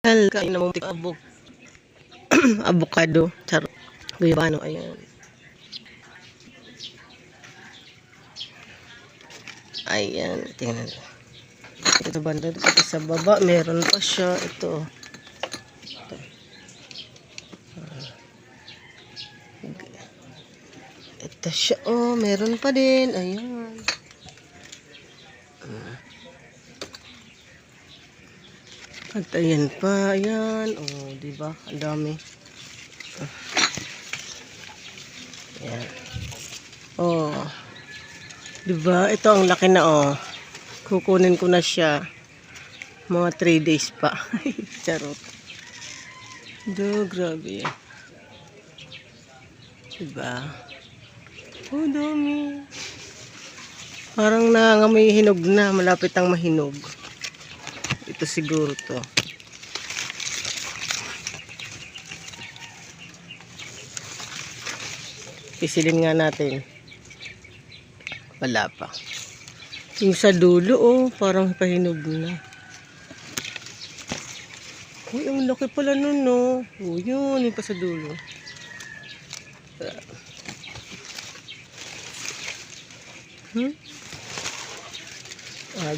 Kain na muntik avocado. Charot. Guyabano, ayan. Ayan, tingnan. Ito banda dito sa baba, meron pa siya. Ito. Ito siya. Oh, meron pa din. Ayan. At ayan pa. Ayan. Oh, diba? Ang dami. Ayan. Oh. Diba? Ito ang laki na, oh. Kukunin ko na siya. Mga 3 days pa. Charot. Grabe. Diba? Oh, dami. Parang nangangamoy hinog na. Malapit ang mahinog. Ito siguro to. Pisilin nga natin. Wala pa. Yung sa dulo, oh, parang pahinog na. Uy, ang laki pala nun, no? Oh, yun, yung pa sa dulo.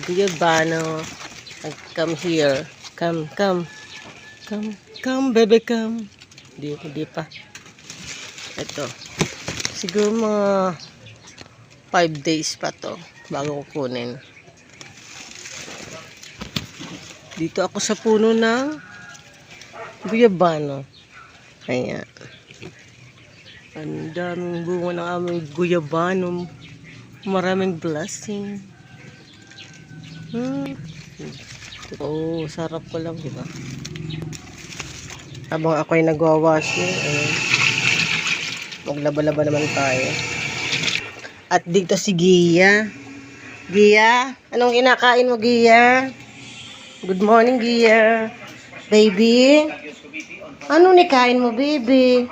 Guyabano. Come here. Come, baby, come. Di pa. Ito. Siguro mga 5 days pa to bago kukunin. Dito ako sa puno ng guyabano. Ayan. Ang daming bunga ng aming guyabano. Maraming blessing. Oh, sarap ko lang, diba? Habang ako ay nagwawash, maglaba-laba naman tayo. At dito si Gia. Gia, anong kinakain mo, Gia? Good morning, Gia. Baby? Anong nikain mo, baby?